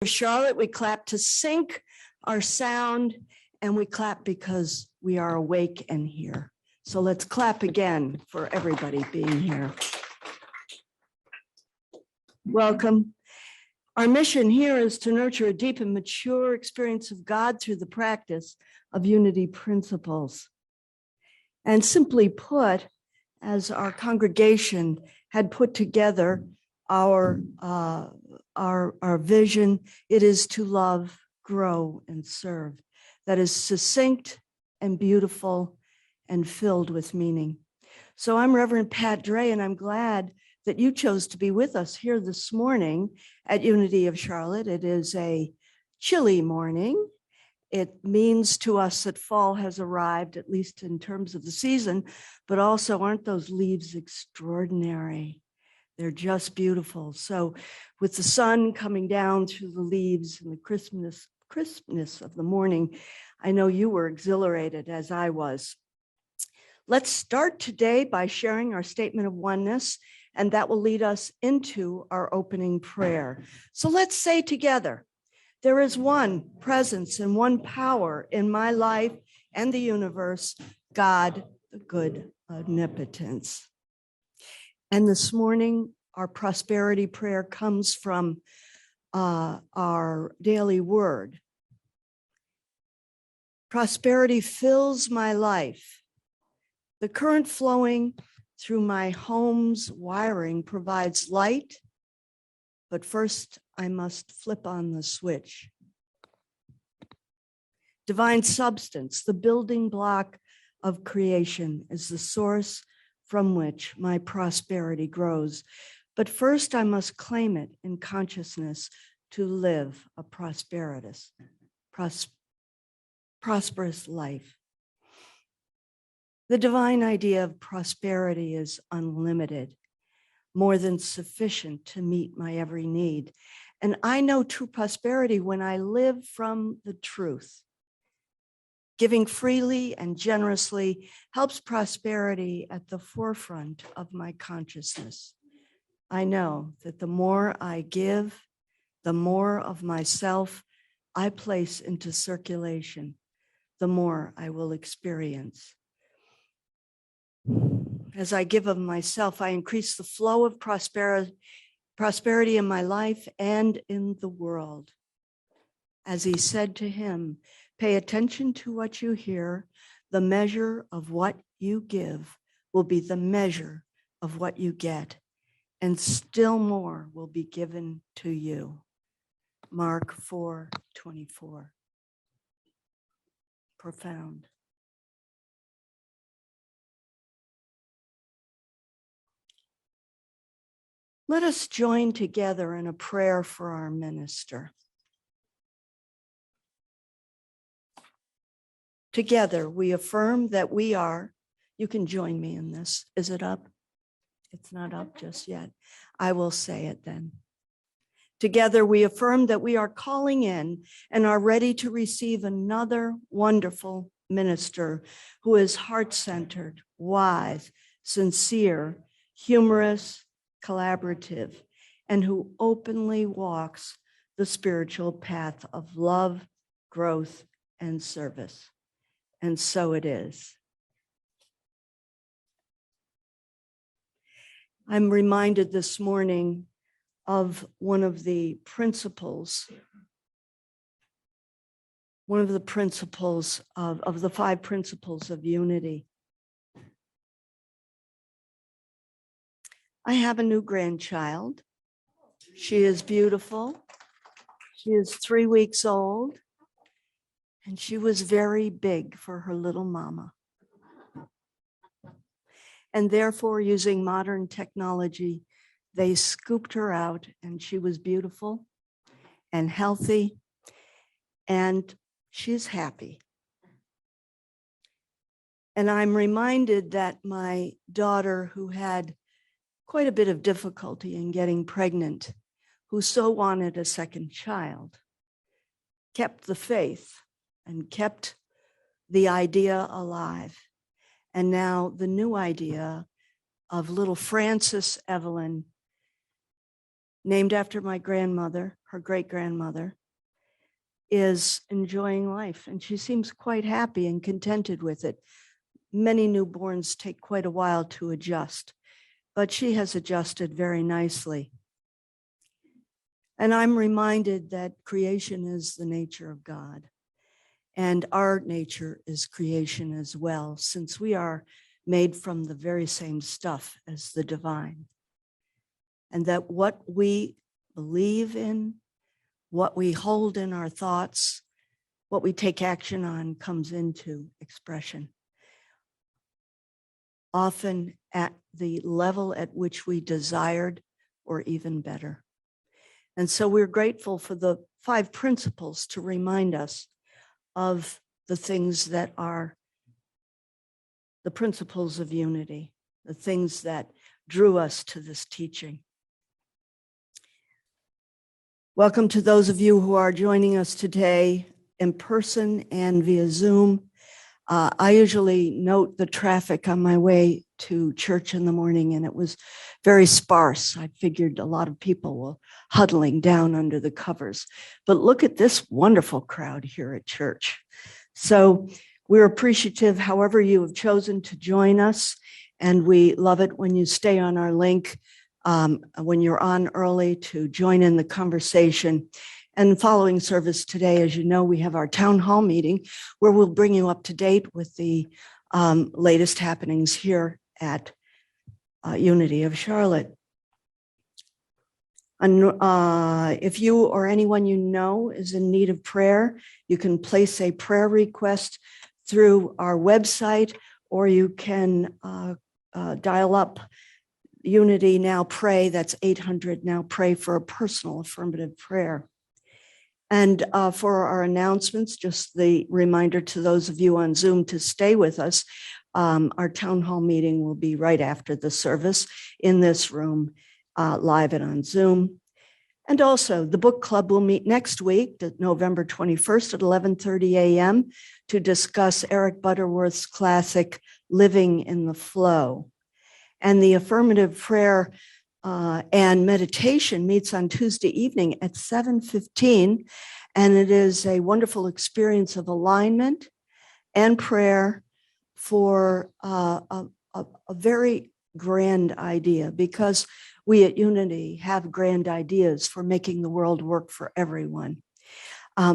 Charlotte, we clap to sync our sound, and we clap because we are awake and here. So let's clap again for everybody being here. Welcome. Our mission here is to nurture a deep and mature experience of God through the practice of unity principles. And simply put, as our congregation had put together our vision, it is to love, grow, and serve. That is succinct and beautiful and filled with meaning. So I'm Reverend Pat Dre, and I'm glad that you chose to be with us here this morning at Unity of Charlotte. It is a chilly morning. It means to us that fall has arrived, at least in terms of the season, but also aren't those leaves extraordinary? They're just beautiful. So with the sun coming down through the leaves and the crispness of the morning, I know you were exhilarated as I was. Let's start today by sharing our statement of oneness, and that will lead us into our opening prayer. So let's say together, there is one presence and one power in my life and the universe, God, the good omnipotence. And this morning, our prosperity prayer comes from our daily word. Prosperity fills my life. The current flowing through my home's wiring provides light, but first I must flip on the switch. Divine substance, the building block of creation, is the source from which my prosperity grows. But first I must claim it in consciousness to live a prosperous life. The divine idea of prosperity is unlimited, more than sufficient to meet my every need. And I know true prosperity when I live from the truth. Giving freely and generously helps prosperity at the forefront of my consciousness. I know that the more I give, the more of myself I place into circulation, the more I will experience. As I give of myself, I increase the flow of prosperity in my life and in the world. As he said to him, pay attention to what you hear. The measure of what you give will be the measure of what you get, and still more will be given to you. Mark 4:24. Profound. Let us join together in a prayer for our minister. Together, we affirm that we are, you can join me in this. Is it up? It's not up just yet. I will say it then. Together, we affirm that we are calling in and are ready to receive another wonderful minister who is heart-centered, wise, sincere, humorous, collaborative, and who openly walks the spiritual path of love, growth, and service. And so it is. I'm reminded this morning of one of the principles of the 5 principles of unity. I have a new grandchild. She is beautiful. She is 3 weeks old, and she was very big for her little mama. And therefore, using modern technology, they scooped her out, and she was beautiful and healthy, and she's happy. And I'm reminded that my daughter, who had quite a bit of difficulty in getting pregnant, who so wanted a second child, kept the faith and kept the idea alive. And now the new idea of little Frances Evelyn named after my grandmother, her great-grandmother, is enjoying life, and she seems quite happy and contented with it. Many newborns take quite a while to adjust, but she has adjusted very nicely. And I'm reminded that creation is the nature of God, and our nature is creation as well, since we are made from the very same stuff as the divine. And that what we believe in, what we hold in our thoughts, what we take action on comes into expression, often at the level at which we desired or even better. And so we're grateful for the 5 principles to remind us of the things that are the principles of unity, the things that drew us to this teaching. Welcome to those of you who are joining us today in person and via Zoom. I usually note the traffic on my way to church in the morning, and it was very sparse. I figured a lot of people were huddling down under the covers. But look at this wonderful crowd here at church. So we're appreciative however you have chosen to join us, and we love it when you stay on our link when you're on early to join in the conversation. And following service today, as you know, we have our town hall meeting where we'll bring you up to date with the latest happenings here at Unity of Charlotte. And if you or anyone you know is in need of prayer, you can place a prayer request through our website, or you can dial up Unity Now Pray. That's 800 Now Pray for a personal affirmative prayer. And for our announcements, just the reminder to those of you on Zoom to stay with us. Our town hall meeting will be right after the service in this room, live and on Zoom. And also, the book club will meet next week, November 21st at 11:30 a.m. to discuss Eric Butterworth's classic, Living in the Flow. And the affirmative prayer and meditation meets on Tuesday evening at 7:15, and it is a wonderful experience of alignment and prayer for a very grand idea, because we at Unity have grand ideas for making the world work for everyone.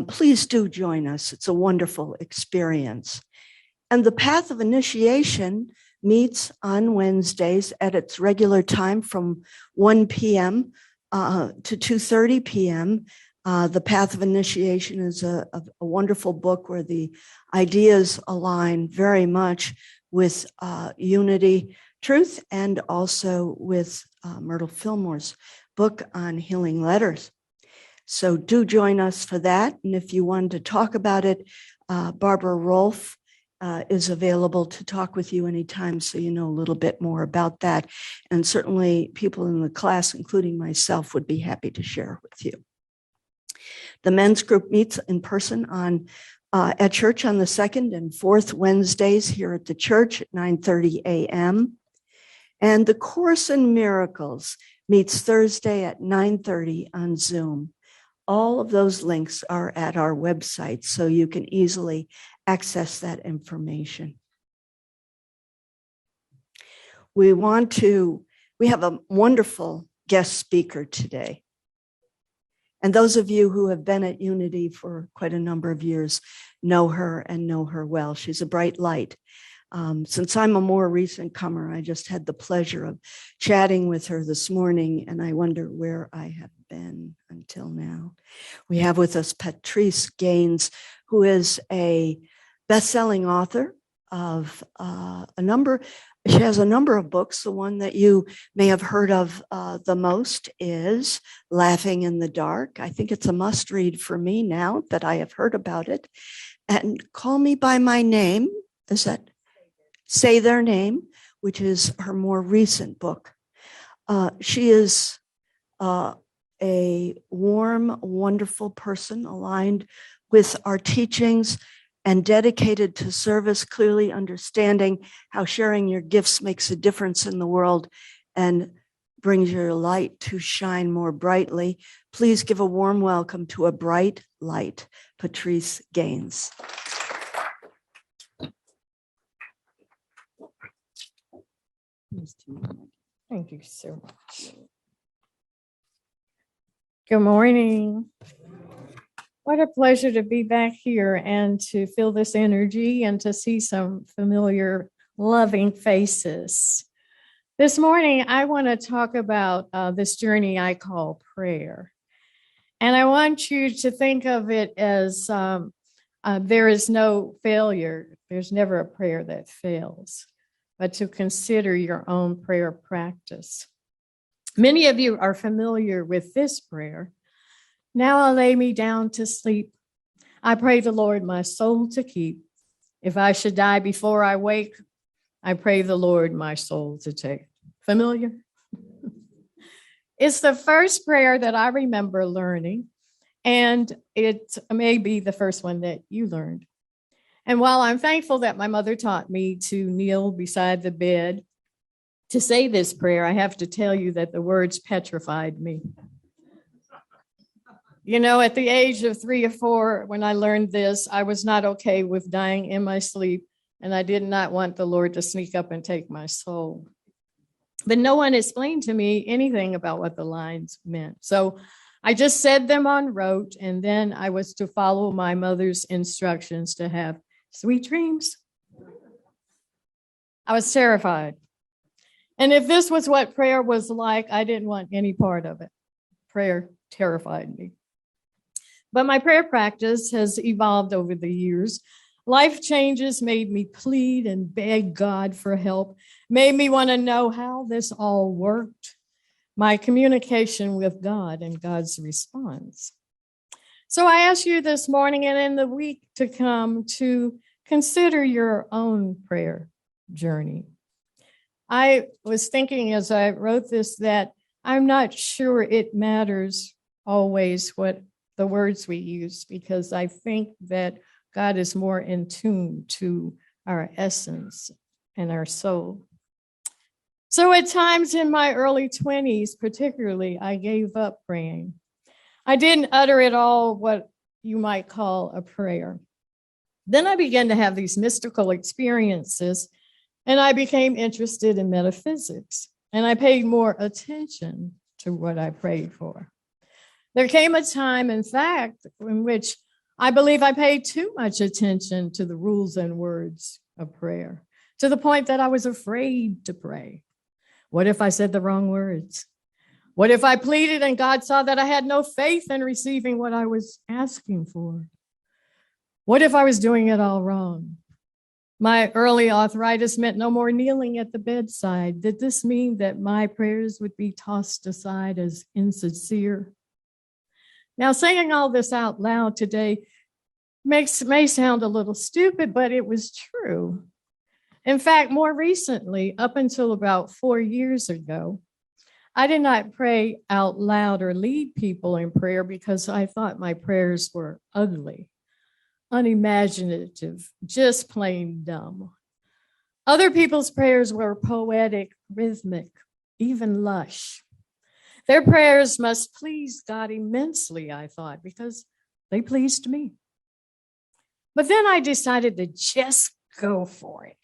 Please do join us. It's a wonderful experience. And the Path of Initiation meets on Wednesdays at its regular time from 1 p.m. To 2:30 p.m. The Path of Initiation is a wonderful book where the ideas align very much with Unity Truth and also with Myrtle Fillmore's book on healing letters. So do join us for that. And if you want to talk about it, Barbara Rolfe is available to talk with you anytime, so you know a little bit more about that. And certainly people in the class, including myself, would be happy to share with you. The men's group meets in person at church on the 2nd and 4th Wednesdays here at the church at 9:30 a.m. And the Course in Miracles meets Thursday at 9:30 on Zoom. All of those links are at our website, so you can easily access that information. We have a wonderful guest speaker today. And those of you who have been at Unity for quite a number of years know her and know her well. She's a bright light. Since I'm a more recent comer, I just had the pleasure of chatting with her this morning, and I wonder where I have been until now. We have with us Patrice Gaines, who is a best-selling author of she has a number of books. The one that you may have heard of the most is Laughing in the Dark. I think it's a must-read for me now that I have heard about it. And Call Me by My Name, is that Say Their Name, which is her more recent book. She is a warm, wonderful person aligned with our teachings and dedicated to service, clearly understanding how sharing your gifts makes a difference in the world and brings your light to shine more brightly. Please give a warm welcome to a bright light, Patrice Gaines. Thank you so much. Good morning. What a pleasure to be back here and to feel this energy and to see some familiar, loving faces. This morning, I want to talk about this journey I call prayer. And I want you to think of it as there is no failure. There's never a prayer that fails, but to consider your own prayer practice. Many of you are familiar with this prayer. Now I lay me down to sleep. I pray the Lord my soul to keep. If I should die before I wake, I pray the Lord my soul to take. Familiar? It's the first prayer that I remember learning, and it may be the first one that you learned. And while I'm thankful that my mother taught me to kneel beside the bed to say this prayer, I have to tell you that the words petrified me. You know, at the age of 3 or 4, when I learned this, I was not okay with dying in my sleep, and I did not want the Lord to sneak up and take my soul. But no one explained to me anything about what the lines meant. So I just said them on rote, and then I was to follow my mother's instructions to have sweet dreams. I was terrified. And if this was what prayer was like, I didn't want any part of it. Prayer terrified me. But my prayer practice has evolved over the years. Life changes made me plead and beg God for help, made me want to know how this all worked, my communication with God and God's response. So I ask you this morning and in the week to come to consider your own prayer journey. I was thinking as I wrote this that I'm not sure it matters always what the words we use, because I think that God is more in tune to our essence and our soul. So at times in my early 20s, particularly, I gave up praying. I didn't utter at all what you might call a prayer. Then I began to have these mystical experiences, and I became interested in metaphysics, and I paid more attention to what I prayed for. There came a time, in fact, in which I believe I paid too much attention to the rules and words of prayer, to the point that I was afraid to pray. What if I said the wrong words? What if I pleaded and God saw that I had no faith in receiving what I was asking for? What if I was doing it all wrong? My early arthritis meant no more kneeling at the bedside. Did this mean that my prayers would be tossed aside as insincere? Now, saying all this out loud today may sound a little stupid, but it was true. In fact, more recently, up until about 4 years ago, I did not pray out loud or lead people in prayer because I thought my prayers were ugly, unimaginative, just plain dumb. Other people's prayers were poetic, rhythmic, even lush. Their prayers must please God immensely, I thought, because they pleased me. But then I decided to just go for it,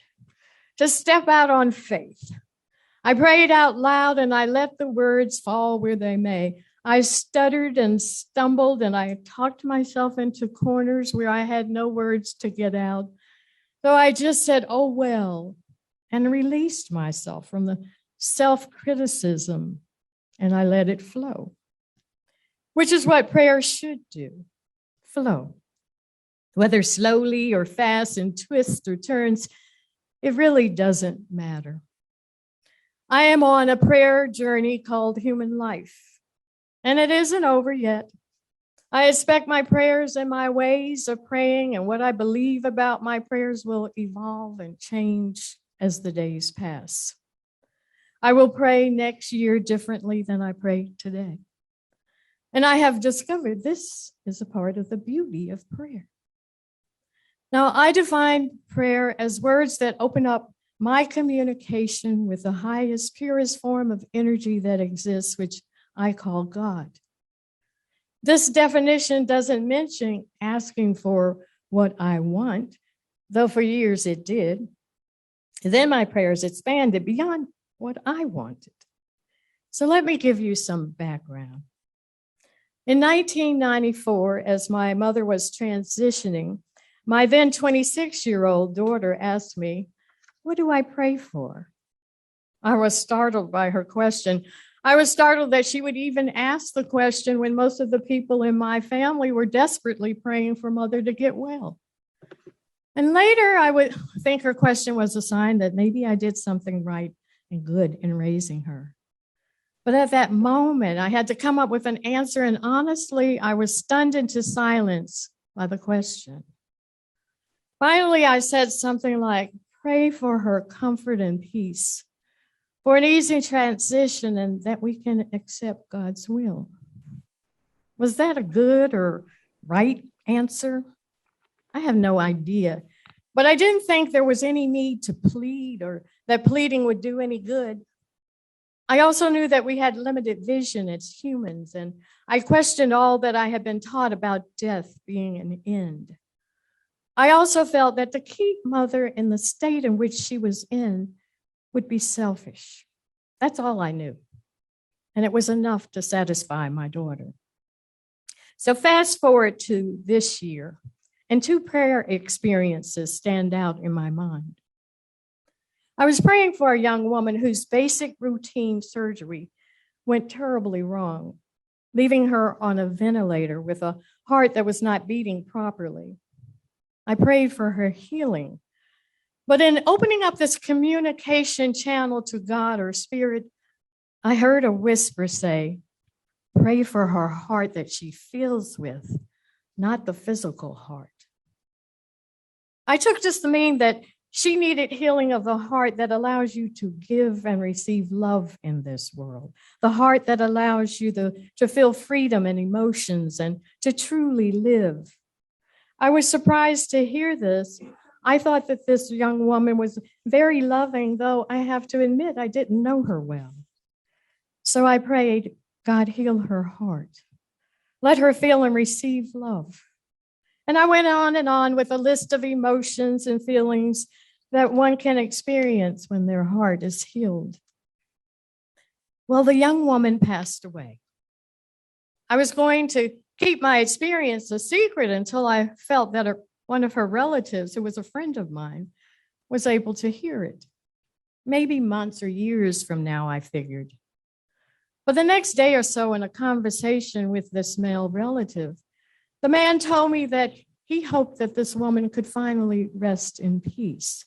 to step out on faith. I prayed out loud and I let the words fall where they may. I stuttered and stumbled and I talked myself into corners where I had no words to get out. So I just said, oh, well, and released myself from the self-criticism, and I let it flow, which is what prayer should do, flow. Whether slowly or fast in twists or turns, it really doesn't matter. I am on a prayer journey called human life, and it isn't over yet. I expect my prayers and my ways of praying and what I believe about my prayers will evolve and change as the days pass. I will pray next year differently than I pray today. And I have discovered this is a part of the beauty of prayer. Now, I define prayer as words that open up my communication with the highest, purest form of energy that exists, which I call God. This definition doesn't mention asking for what I want, though for years it did. Then my prayers expanded beyond what I wanted. So let me give you some background. In 1994, as my mother was transitioning, my then 26-year-old daughter asked me, "What do I pray for?" I was startled by her question. I was startled that she would even ask the question when most of the people in my family were desperately praying for Mother to get well. And later, I would think her question was a sign that maybe I did something right and good in raising her. But at that moment, I had to come up with an answer, and honestly, I was stunned into silence by the question. Finally, I said something like, "Pray for her comfort and peace, for an easy transition, and that we can accept God's will." Was that a good or right answer? I have no idea, but I didn't think there was any need to plead or that pleading would do any good. I also knew that we had limited vision as humans, and I questioned all that I had been taught about death being an end. I also felt that to keep Mother in the state in which she was in would be selfish. That's all I knew, and it was enough to satisfy my daughter. So fast forward to this year, and two prayer experiences stand out in my mind. I was praying for a young woman whose basic routine surgery went terribly wrong, leaving her on a ventilator with a heart that was not beating properly. I prayed for her healing. But in opening up this communication channel to God or Spirit, I heard a whisper say, "Pray for her heart that she feels with, not the physical heart." I took this to mean that she needed healing of the heart that allows you to give and receive love in this world, the heart that allows you to feel freedom and emotions and to truly live. I was surprised to hear this. I thought that this young woman was very loving, though I have to admit I didn't know her well. So I prayed, "God, heal her heart. Let her feel and receive love." And I went on and on with a list of emotions and feelings that one can experience when their heart is healed. Well, the young woman passed away. I was going to keep my experience a secret until I felt that one of her relatives, who was a friend of mine, was able to hear it. Maybe months or years from now, I figured. But the next day or so, in a conversation with this male relative, the man told me that he hoped that this woman could finally rest in peace,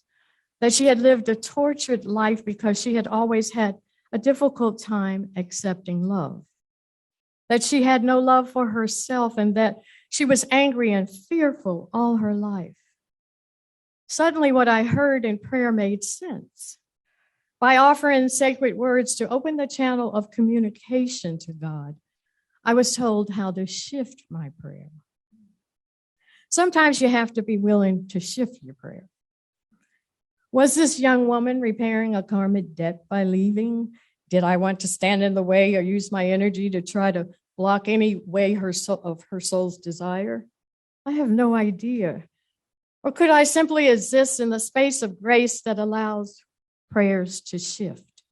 that she had lived a tortured life because she had always had a difficult time accepting love, that she had no love for herself, and that she was angry and fearful all her life. Suddenly, what I heard in prayer made sense. By offering sacred words to open the channel of communication to God, I was told how to shift my prayer. Sometimes you have to be willing to shift your prayer. Was this young woman repairing a karmic debt by leaving? Did I want to stand in the way or use my energy to try to block any way of her soul's desire? I have no idea. Or could I simply exist in the space of grace that allows prayers to shift?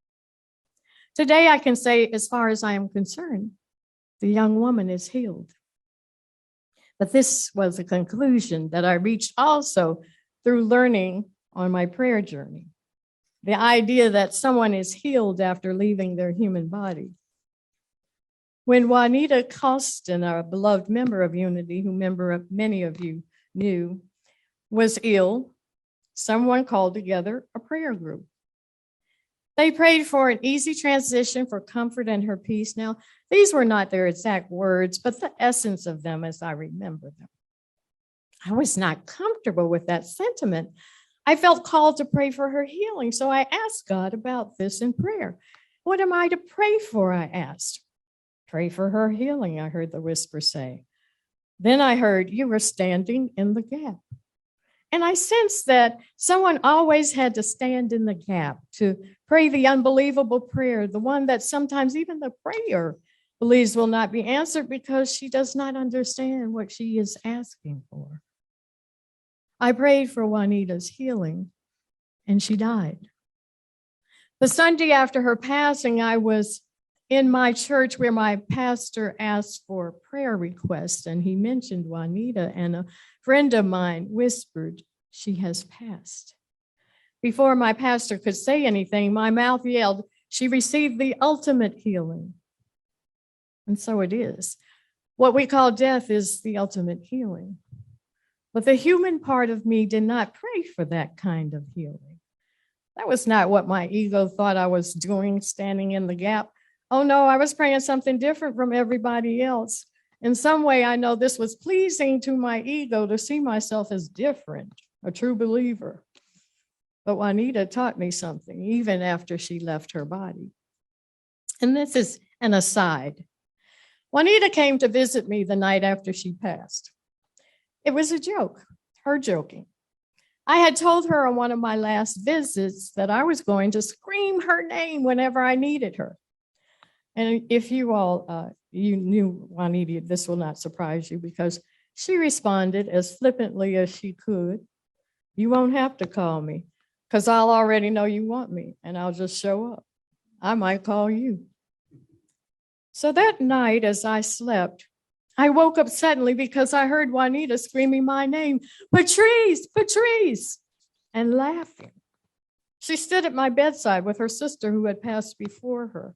Today, I can say, as far as I am concerned, the young woman is healed. But this was a conclusion that I reached also through learning on my prayer journey. The idea that someone is healed after leaving their human body. When Juanita Costin, a beloved member of Unity, who many of you knew, was ill, someone called together a prayer group. They prayed for an easy transition, for comfort and her peace. Now, these were not their exact words, but the essence of them as I remember them. I was not comfortable with that sentiment. I felt called to pray for her healing, so I asked God about this in prayer. "What am I to pray for?" I asked. "Pray for her healing," I heard the whisper say. Then I heard, "You were standing in the gap." And I sensed that someone always had to stand in the gap to pray the unbelievable prayer, the one that sometimes even the prayer believes will not be answered because she does not understand what she is asking for. I prayed for Juanita's healing, and she died. The Sunday after her passing, I was in my church where my pastor asked for prayer requests, and he mentioned Juanita, and a friend of mine whispered, "She has passed." Before my pastor could say anything, my mouth yelled, "She received the ultimate healing." And so it is. What we call death is the ultimate healing. But the human part of me did not pray for that kind of healing. That was not what my ego thought I was doing, standing in the gap. Oh no, I was praying something different from everybody else. In some way, I know this was pleasing to my ego to see myself as different, a true believer. But Juanita taught me something, even after she left her body. And this is an aside. Juanita came to visit me the night after she passed. It was a joke, her joking. I had told her on one of my last visits that I was going to scream her name whenever I needed her. And if you all, you knew Juanita, this will not surprise you because she responded as flippantly as she could. "You won't have to call me because I'll already know you want me and I'll just show up. I might call you." So that night as I slept, I woke up suddenly because I heard Juanita screaming my name, "Patrice, Patrice," and laughing. She stood at my bedside with her sister who had passed before her.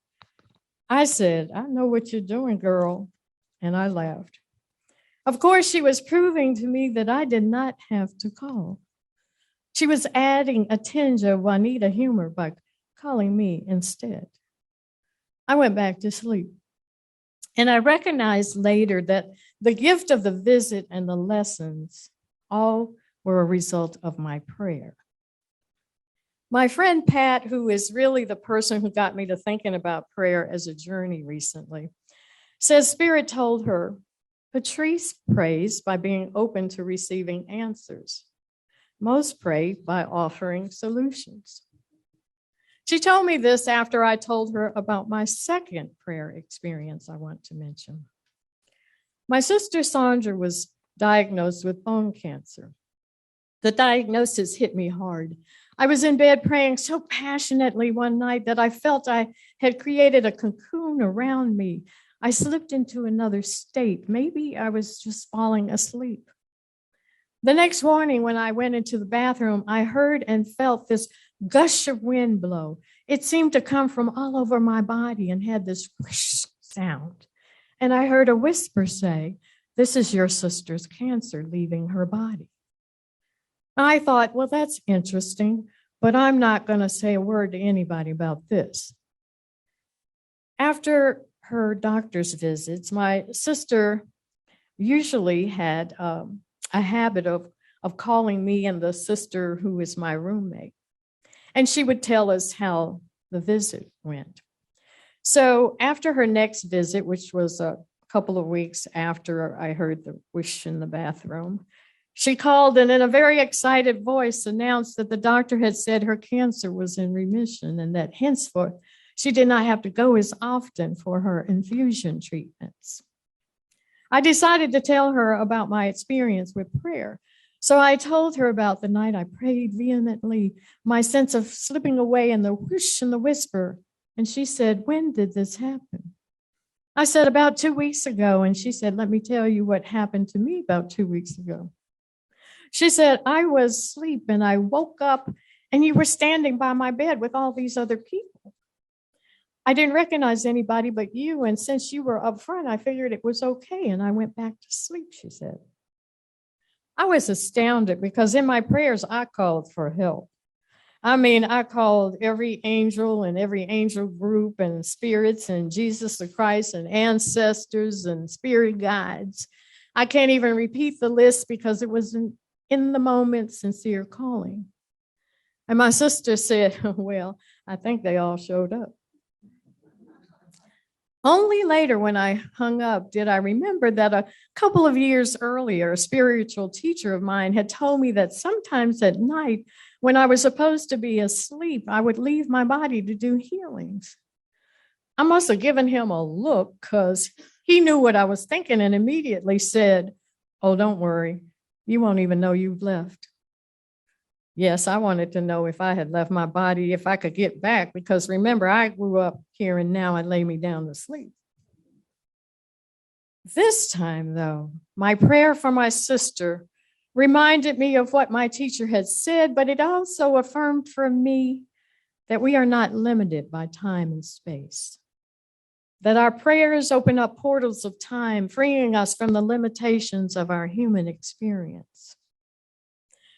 I said, "I know what you're doing, girl," and I laughed. Of course, she was proving to me that I did not have to call. She was adding a tinge of Juanita humor by calling me instead. I went back to sleep. And I recognized later that the gift of the visit and the lessons all were a result of my prayer. My friend Pat, who is really the person who got me to thinking about prayer as a journey recently, says Spirit told her, "Patrice prays by being open to receiving answers. Most pray by offering solutions." She told me this after I told her about my second prayer experience I want to mention. My sister Sandra was diagnosed with bone cancer. The diagnosis hit me hard. I was in bed praying so passionately one night that I felt I had created a cocoon around me. I slipped into another state. Maybe I was just falling asleep. The next morning, when I went into the bathroom, I heard and felt this gush of wind blow. It seemed to come from all over my body and had this whoosh sound. And I heard a whisper say, "This is your sister's cancer leaving her body." I thought, well, that's interesting, but I'm not going to say a word to anybody about this. After her doctor's visits, my sister usually had a habit of calling me and the sister who is my roommate. And she would tell us how the visit went. So after her next visit, which was a couple of weeks after I heard the whoosh in the bathroom, she called and in a very excited voice announced that the doctor had said her cancer was in remission and that henceforth she did not have to go as often for her infusion treatments. I decided to tell her about my experience with prayer. So I told her about the night I prayed vehemently, my sense of slipping away and the whoosh and the whisper. And she said, "When did this happen?" I said, "About 2 weeks ago." And she said, "Let me tell you what happened to me about 2 weeks ago." She said, "I was asleep and I woke up and you were standing by my bed with all these other people. I didn't recognize anybody but you. And since you were up front, I figured it was okay. And I went back to sleep," she said. I was astounded because in my prayers, I called for help. I mean, I called every angel and every angel group and spirits and Jesus the Christ and ancestors and spirit guides. I can't even repeat the list because it was in the moment sincere calling. And my sister said, "Well, I think they all showed up." Only later, when I hung up, did I remember that a couple of years earlier, a spiritual teacher of mine had told me that sometimes at night, when I was supposed to be asleep, I would leave my body to do healings. I must have given him a look because he knew what I was thinking and immediately said, "Oh, don't worry. You won't even know you've left." Yes, I wanted to know if I had left my body, if I could get back, because remember, I grew up here and now I lay me down to sleep. This time, though, my prayer for my sister reminded me of what my teacher had said, but it also affirmed for me that we are not limited by time and space, that our prayers open up portals of time, freeing us from the limitations of our human experience.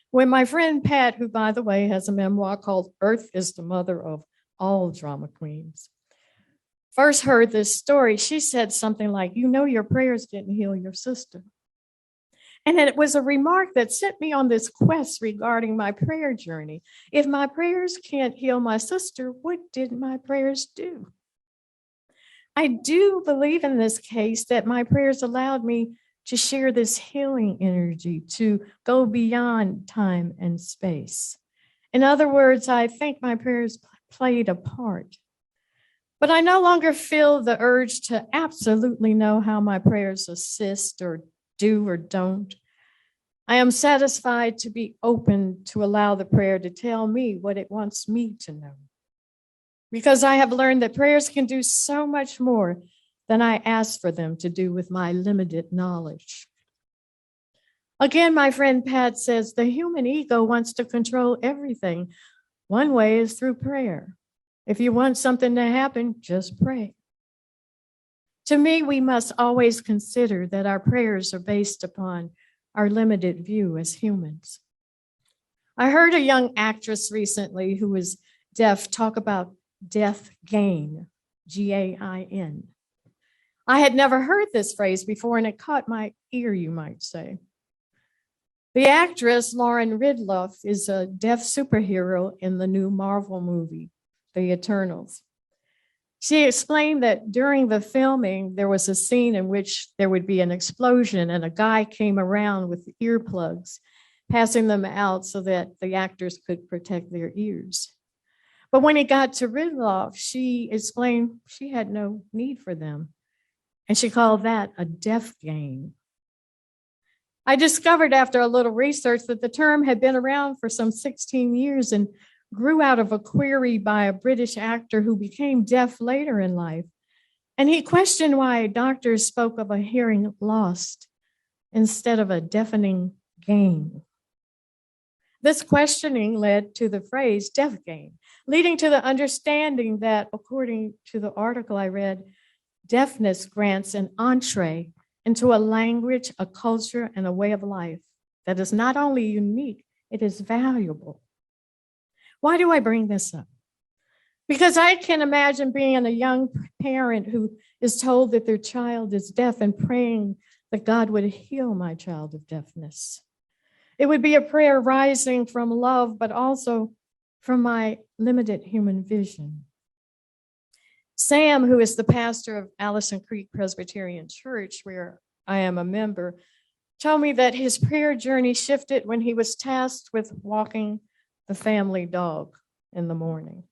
When my friend Pat, who, by the way, has a memoir called Earth is the Mother of All Drama Queens, first heard this story, she said something like, "You know, your prayers didn't heal your sister." And it was a remark that set me on this quest regarding my prayer journey. If my prayers can't heal my sister, what did my prayers do? I do believe in this case that my prayers allowed me to share this healing energy, to go beyond time and space. In other words, I think my prayers played a part. But I no longer feel the urge to absolutely know how my prayers assist or do or don't. I am satisfied to be open to allow the prayer to tell me what it wants me to know. Because I have learned that prayers can do so much more than I ask for them to do with my limited knowledge. Again, my friend Pat says the human ego wants to control everything. One way is through prayer. If you want something to happen, just pray. To me, we must always consider that our prayers are based upon our limited view as humans. I heard a young actress recently who was deaf talk about deaf gain, Gain. I had never heard this phrase before, and it caught my ear, you might say. The actress, Lauren Ridloff, is a deaf superhero in the new Marvel movie, The Eternals. She explained that during the filming, there was a scene in which there would be an explosion and a guy came around with earplugs, passing them out so that the actors could protect their ears. But when he got to Ridloff, she explained she had no need for them. And she called that a deaf gain. I discovered after a little research that the term had been around for some 16 years and grew out of a query by a British actor who became deaf later in life. And he questioned why doctors spoke of a hearing lost instead of a deafening gain. This questioning led to the phrase deaf gain, leading to the understanding that, according to the article I read, deafness grants an entree into a language, a culture, and a way of life that is not only unique, it is valuable. Why do I bring this up? Because I can imagine being a young parent who is told that their child is deaf and praying that God would heal my child of deafness. It would be a prayer rising from love, but also from my limited human vision. Sam, who is the pastor of Allison Creek Presbyterian Church, where I am a member, told me that his prayer journey shifted when he was tasked with walking the family dog in the morning.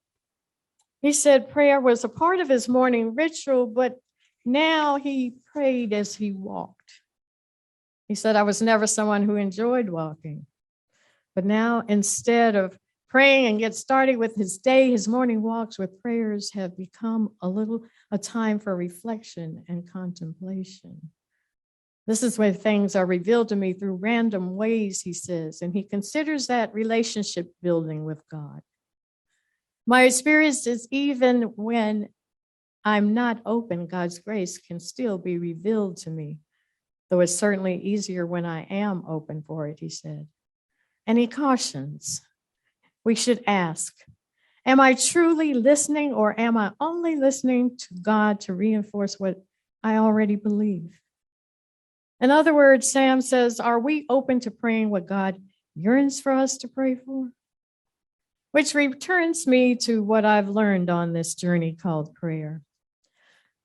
He said prayer was a part of his morning ritual, but now he prayed as he walked. He said, "I was never someone who enjoyed walking, but now instead of praying and get started with his day, his morning walks with prayers have become a time for reflection and contemplation. This is where things are revealed to me through random ways," he says, and he considers that relationship building with God. My experience is even when I'm not open, God's grace can still be revealed to me, though it's certainly easier when I am open for it, he said. And he cautions, we should ask, am I truly listening, or am I only listening to God to reinforce what I already believe? In other words, Sam says, are we open to praying what God yearns for us to pray for? Which returns me to what I've learned on this journey called prayer.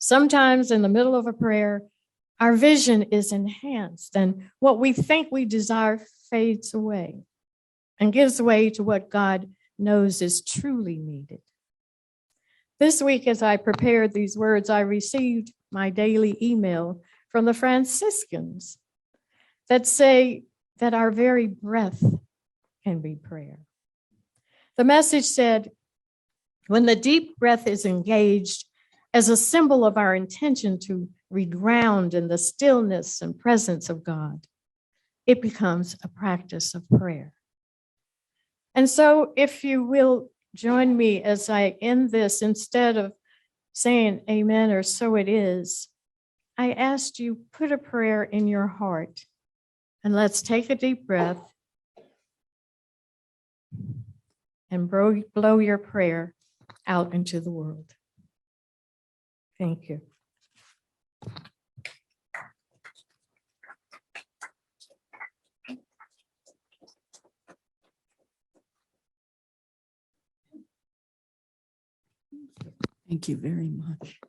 Sometimes in the middle of a prayer, our vision is enhanced and what we think we desire fades away and gives way to what God knows is truly needed. This week, as I prepared these words, I received my daily email from the Franciscans that say that our very breath can be prayer. The message said, when the deep breath is engaged as a symbol of our intention to reground in the stillness and presence of God, it becomes a practice of prayer. And so if you will join me as I end this, instead of saying amen or so it is, I asked you put a prayer in your heart and let's take a deep breath and blow your prayer out into the world. Thank you. Thank you very much.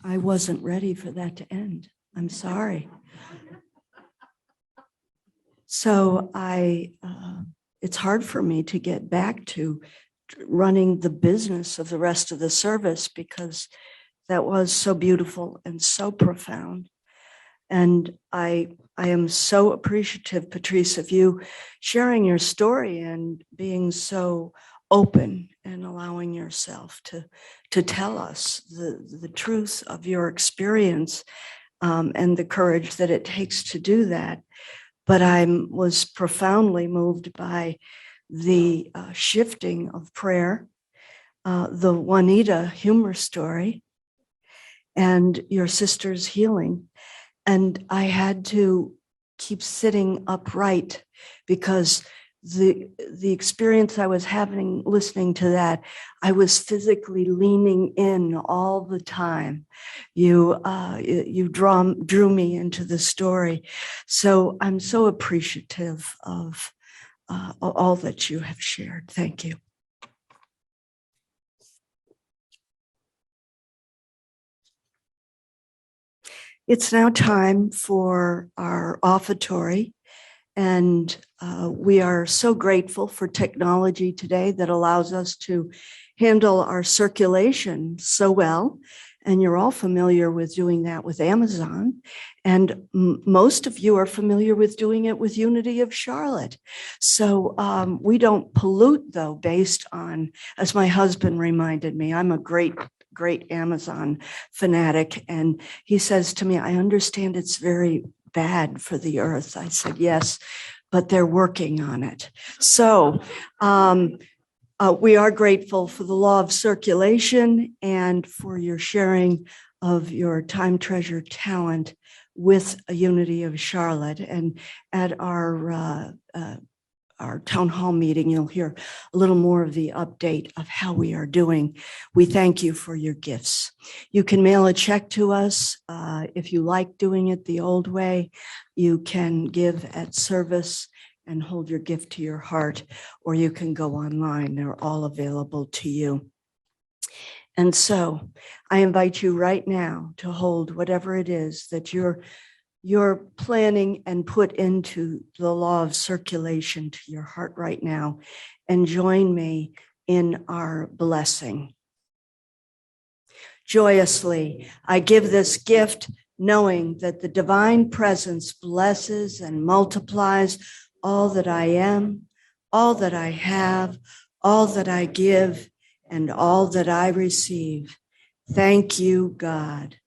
I wasn't ready for that to end. I'm sorry. So it's hard for me to get back to running the business of the rest of the service because that was so beautiful and so profound. And I am so appreciative, Patrice, of you sharing your story and being so open and allowing yourself to tell us the truth of your experience and the courage that it takes to do that. But I was profoundly moved by the shifting of prayer, the Juanita humor story, and your sister's healing. And I had to keep sitting upright because the experience I was having listening to that, I was physically leaning in all the time. You drew me into the story. So I'm so appreciative of all that you have shared. Thank you. It's now time for our offertory, and we are so grateful for technology today that allows us to handle our circulation so well. And you're all familiar with doing that with Amazon. And most of you are familiar with doing it with Unity of Charlotte. So we don't pollute, though, based on, as my husband reminded me, I'm a great Amazon fanatic. And he says to me, I understand it's very bad for the earth. I said, yes, but they're working on it. So we are grateful for the law of circulation and for your sharing of your time treasure talent with a Unity of Charlotte. And at our town hall meeting, you'll hear a little more of the update of how we are doing. We thank you for your gifts. You can mail a check to us. If you like doing it the old way, you can give at service and hold your gift to your heart, or you can go online. They're all available to you. And so I invite you right now to hold whatever it is that you're planning and put into the law of circulation to your heart right now, and join me in our blessing. Joyously, I give this gift, knowing that the divine presence blesses and multiplies all that I am, all that I have, all that I give, and all that I receive. Thank you, God.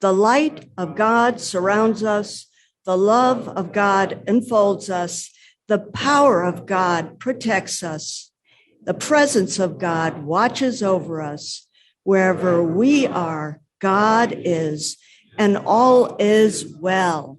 The light of God surrounds us. The love of God enfolds us. The power of God protects us. The presence of God watches over us. Wherever we are, God is, and all is well.